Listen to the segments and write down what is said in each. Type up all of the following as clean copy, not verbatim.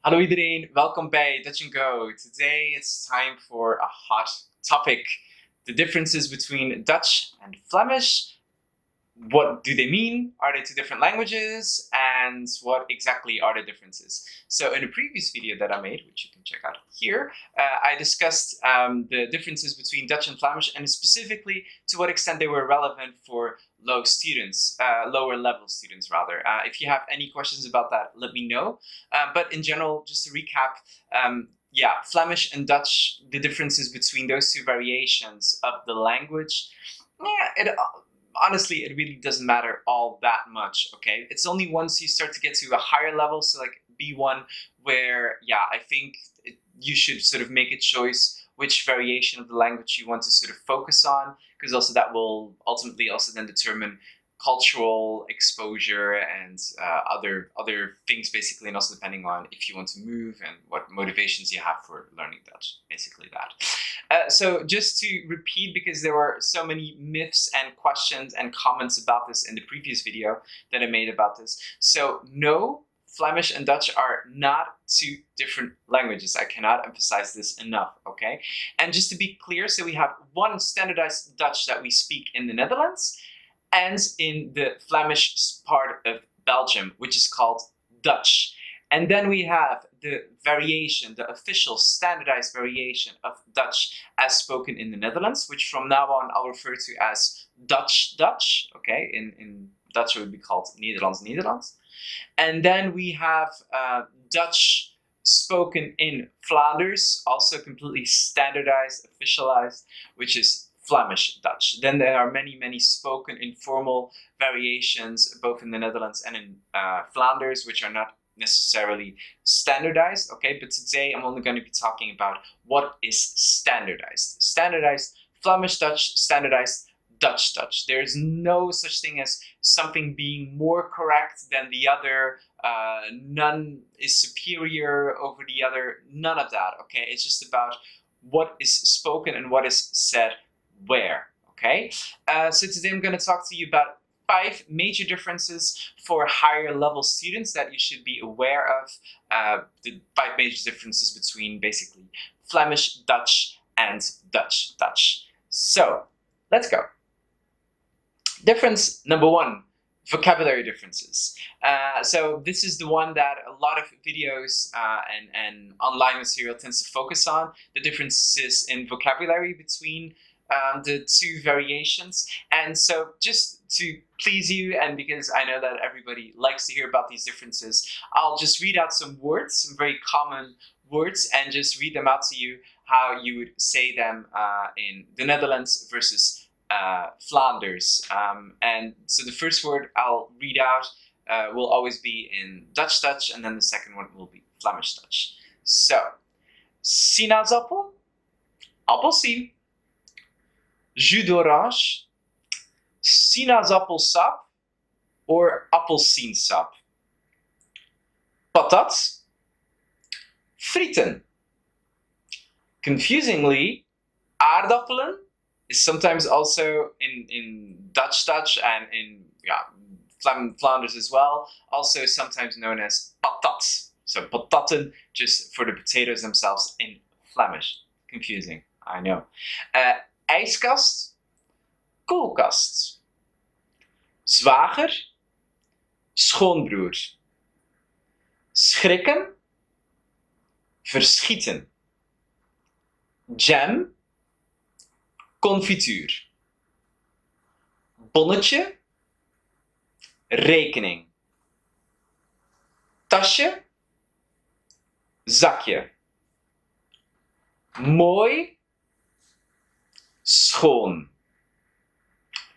Hallo iedereen, welkom bij Dutch&Go. Today it's time for a hot topic. The differences between Dutch and Flemish. What do they mean? Are they two different languages? And what exactly are the differences? So in a previous video that I made, which you can check out here, I discussed the differences between Dutch and Flemish and specifically to what extent they were relevant for lower level students rather. If you have any questions about that, let me know. But in general, just to recap, Flemish and Dutch, the differences between those two variations of the language, honestly, it really doesn't matter all that much, okay? It's only once you start to get to a higher level, so like B1, where, I think you should sort of make a choice which variation of the language you want to sort of focus on, because also that will ultimately also then determine cultural exposure and other things basically, and also depending on if you want to move and what motivations you have for learning Dutch, basically that. So just to repeat, because there were so many myths and questions and comments about this in the previous video that I made about this. So no, Flemish and Dutch are not two different languages. I cannot emphasize this enough, okay? And just to be clear, so we have one standardized Dutch that we speak in the Netherlands and in the Flemish part of Belgium, which is called Dutch. And then we have the variation, the official standardized variation of Dutch as spoken in the Netherlands, which from now on I'll refer to as Dutch, okay? In Dutch it would be called Nederlands. And then we have Dutch spoken in Flanders, also completely standardized, officialized, which is Flemish Dutch. Then there are many spoken informal variations, both in the Netherlands and in Flanders, which are not necessarily standardized, okay? But today I'm only going to be talking about what is standardized. Standardized Flemish Dutch, standardized Dutch. There's no such thing as something being more correct than the other. None is superior over the other. None of that, okay? It's just about what is spoken and what is said where, okay? So today I'm going to talk to you about 5 major differences for higher level students that you should be aware of. The 5 major differences between basically Flemish, Dutch, and Dutch. So let's go. Difference number 1, vocabulary differences. So this is the one that a lot of videos and online material tends to focus on, the differences in vocabulary between the two variations. And so just to please you, and because I know that everybody likes to hear about these differences, I'll just read out some words, some very common words, and just read them out to you how you would say them in the Netherlands versus Flanders. And so the first word I'll read out will always be in Dutch, and then the second one will be Flemish Dutch. So, sinaasappel, appelsien, jus d'orange, sinaasappelsap, or appelsiensap. Patat, frieten. Confusingly, aardappelen is sometimes also in Dutch and in Flanders as well, also sometimes known as patat. So patatten, just for the potatoes themselves in Flemish. Confusing, I know. Ijskast, koelkast. Zwager, schoonbroer. Schrikken, verschieten. Jam, confituur. Bonnetje, rekening. Tasje, zakje. Mooi, schoon.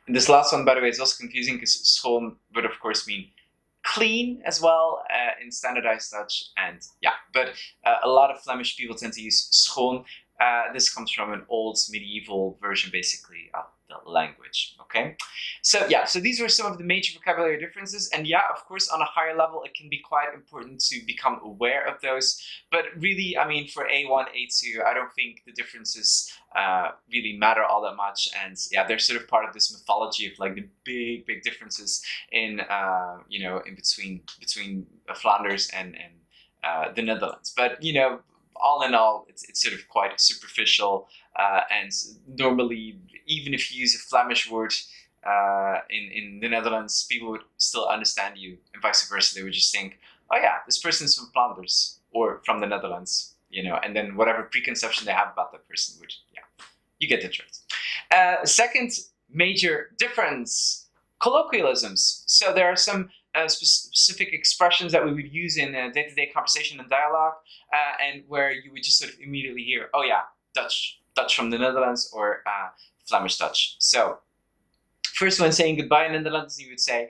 And this last one, by the way, is also confusing because schoon would of course mean clean as well in standardized Dutch, and but a lot of Flemish people tend to use schoon. This comes from an old medieval version, basically, of the language, okay? So these were some of the major vocabulary differences, and of course, on a higher level, it can be quite important to become aware of those, but really, I mean, for A1, A2, I don't think the differences really matter all that much, and they're sort of part of this mythology of like the big differences in, in between Flanders and the Netherlands. But all in all, it's sort of quite superficial, and normally, even if you use a Flemish word in the Netherlands, people would still understand you, and vice versa. They would just think, oh yeah, this person's from Flanders or from the Netherlands, and then whatever preconception they have about that person would, you get the drift. Second major difference, colloquialisms. So there are some specific expressions that we would use in day-to-day conversation and dialogue, and where you would just sort of immediately hear, oh yeah, Dutch from the Netherlands, or Flemish Dutch. So first, when saying goodbye in the Netherlands, you would say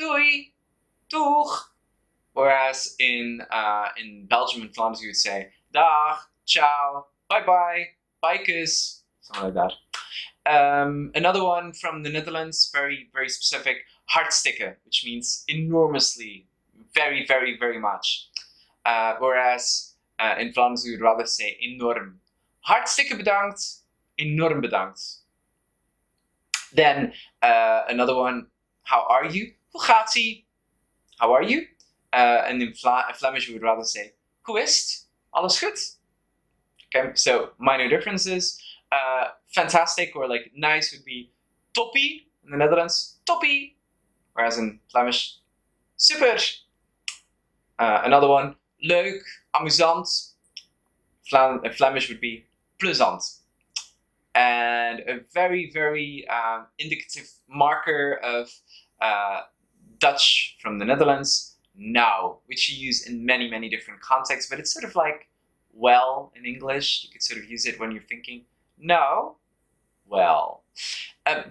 doei, doeg. Whereas in Belgium and Flanders, you would say dag, ciao, bye bye, bikes, something like that. Another one from the Netherlands, very, very specific, hartstikke, which means enormously, very, very, very much. Whereas in Flanders, we would rather say enorm. Hartstikke bedankt, enorm bedankt. Then another one, how are you? Hoe gaat ie? How are you? And in Flemish, we would rather say, hoe is het? Alles goed? Okay, so minor differences. Fantastic or like nice would be toppie in the Netherlands, toppie. Whereas in Flemish, super. Another one, leuk, amusant. Flemish would be plezant. And a very, very indicative marker of Dutch from the Netherlands, nou, which you use in many, many different contexts, but it's sort of like well in English. You could sort of use it when you're thinking, no, well.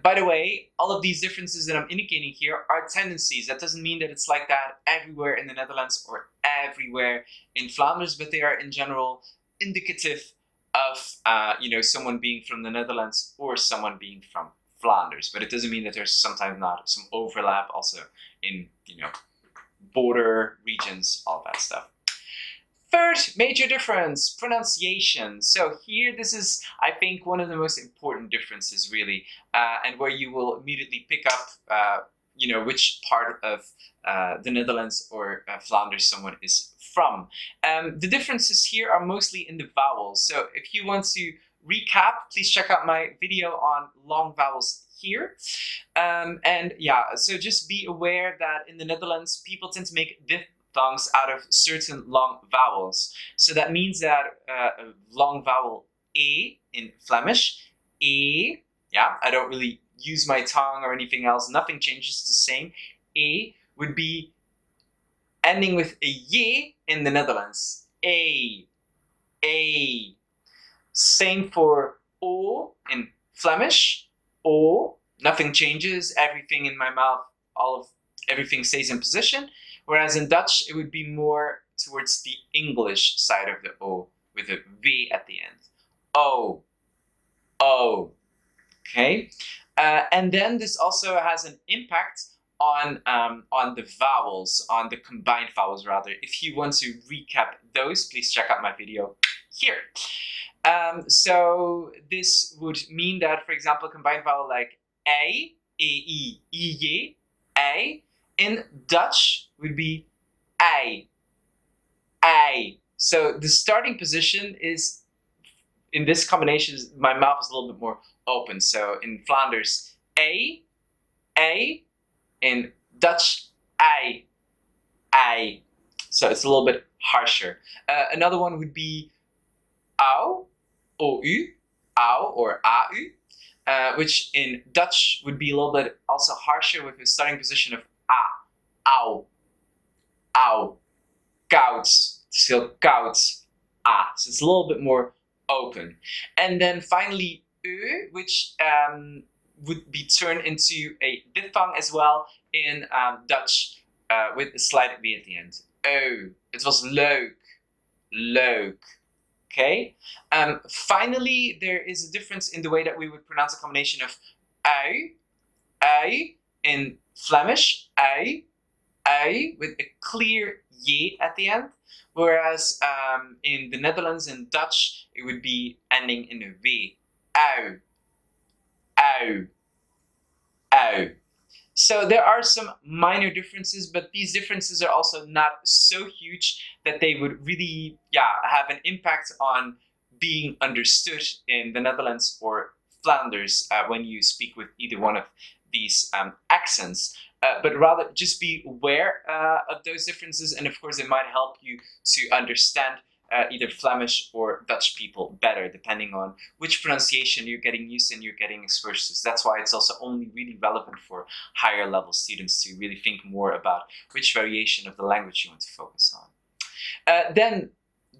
By the way, all of these differences that I'm indicating here are tendencies. That doesn't mean that it's like that everywhere in the Netherlands or everywhere in Flanders, but they are in general indicative of someone being from the Netherlands or someone being from Flanders. But it doesn't mean that there's sometimes not some overlap also in border regions, all that stuff. Third major difference, pronunciation. So here, this is, I think, one of the most important differences, really, and where you will immediately pick up, which part of the Netherlands or Flanders someone is from. The differences here are mostly in the vowels. So if you want to recap, please check out my video on long vowels here. So just be aware that in the Netherlands, people tend to make diphthongs out of certain long vowels. So that means that a long vowel E in Flemish, E, I don't really use my tongue or anything else, nothing changes, the same. E would be ending with a Y in the Netherlands. A. Same for O in Flemish. O, nothing changes, everything in my mouth, everything stays in position. Whereas in Dutch, it would be more towards the English side of the O, with a V at the end. O. Okay? And then this also has an impact on the vowels, on the combined vowels rather. If you want to recap those, please check out my video here. So this would mean that, for example, a combined vowel like A, E, I, J, A, in Dutch would be I. So the starting position is, in this combination, my mouth is a little bit more open. So in Flanders, A. In Dutch, I. So it's a little bit harsher. Another one would be au, ou, au or au, which in Dutch would be a little bit also harsher with a starting position of a, au, koud, still koud, a. So it's a little bit more open. And then finally, which would be turned into a diphthong as well in Dutch, with a slight V at the end. Oh, it was leuk. Okay. Finally, there is a difference in the way that we would pronounce a combination of ui in Flemish, ui with a clear y at the end, whereas in the Netherlands and Dutch, it would be ending in a V. Au. So there are some minor differences, but these differences are also not so huge that they would really, have an impact on being understood in the Netherlands or Flanders when you speak with either one of these accents. But rather just be aware of those differences, and of course, it might help you to understand either Flemish or Dutch people better, depending on which pronunciation you're getting used and you're getting exposed to. That's why it's also only really relevant for higher level students to really think more about which variation of the language you want to focus on. Then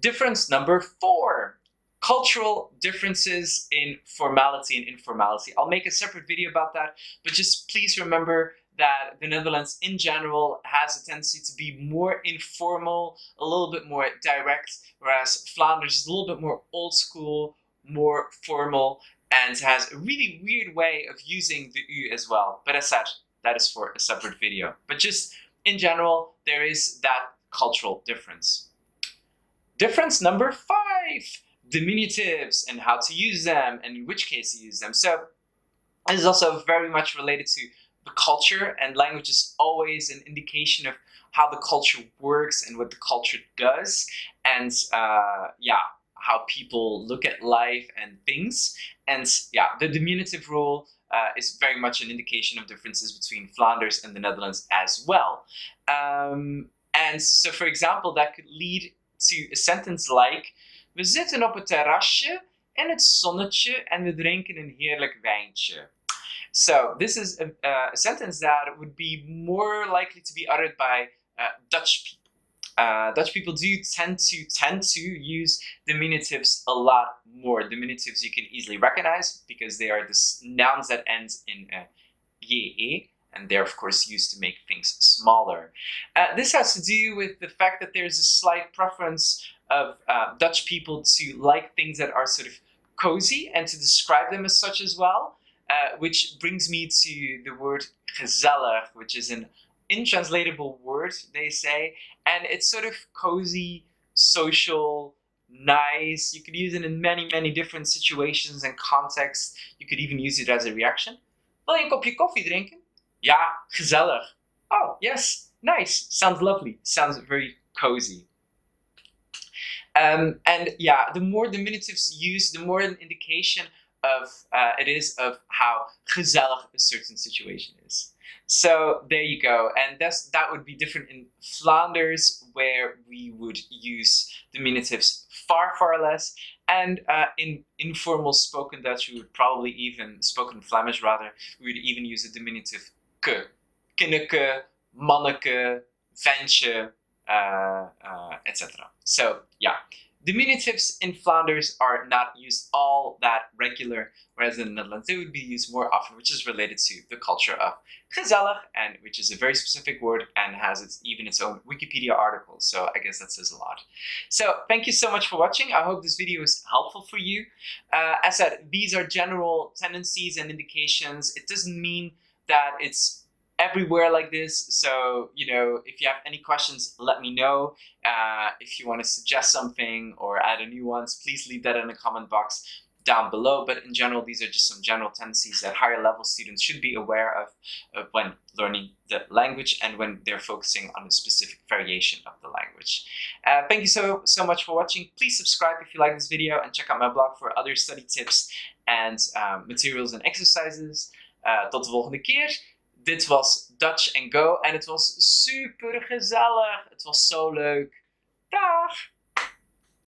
difference number 4, cultural differences in formality and informality. I'll make a separate video about that, but just please remember that the Netherlands in general has a tendency to be more informal, a little bit more direct, whereas Flanders is a little bit more old school, more formal, and has a really weird way of using the U as well. But as said, that is for a separate video. But just in general, there is that cultural difference. Difference number 5, diminutives and how to use them and in which case to use them. So this is also very much related to the culture, and language is always an indication of how the culture works and what the culture does, and how people look at life and things. And the diminutive rule is very much an indication of differences between Flanders and the Netherlands as well. And so, for example, that could lead to a sentence like: we zitten op het terrasje in het zonnetje en we drinken een heerlijk wijntje. So this is a sentence that would be more likely to be uttered by Dutch people. Dutch people do tend to use diminutives a lot more. Diminutives you can easily recognize because they are the nouns that end in ye, and they're of course used to make things smaller. This has to do with the fact that there's a slight preference of Dutch people to like things that are sort of cozy and to describe them as such as well. Which brings me to the word gezellig, which is an intranslatable word, they say, and it's sort of cozy, social, nice. You could use it in many, many different situations and contexts. You could even use it as a reaction. Wil je een kopje koffie drinken? Ja, gezellig. Oh, yes, nice. Sounds lovely. Sounds very cozy. And the more diminutives used, the more an indication of it is of how gezellig a certain situation is. So there you go, and that would be different in Flanders, where we would use diminutives far, far less, and in informal spoken Dutch, we would probably even, spoken Flemish rather, we would even use a diminutive ke, kinneke, manneke, ventje, etc. So diminutives in Flanders are not used all that regular, whereas in the Netherlands they would be used more often, which is related to the culture of gezellig, and which is a very specific word and has even its own Wikipedia article. So I guess that says a lot. So thank you so much for watching. I hope this video is helpful for you. As said, these are general tendencies and indications. It doesn't mean that it's everywhere like this. So, if you have any questions, let me know. If you want to suggest something or add a nuance, please leave that in the comment box down below. But in general, these are just some general tendencies that higher level students should be aware of when learning the language and when they're focusing on a specific variation of the language. Thank you so much for watching. Please subscribe if you like this video and check out my blog for other study tips and materials and exercises. Tot de volgende keer. Dit was Dutch&Go en het was super gezellig. Het was zo leuk. Dag!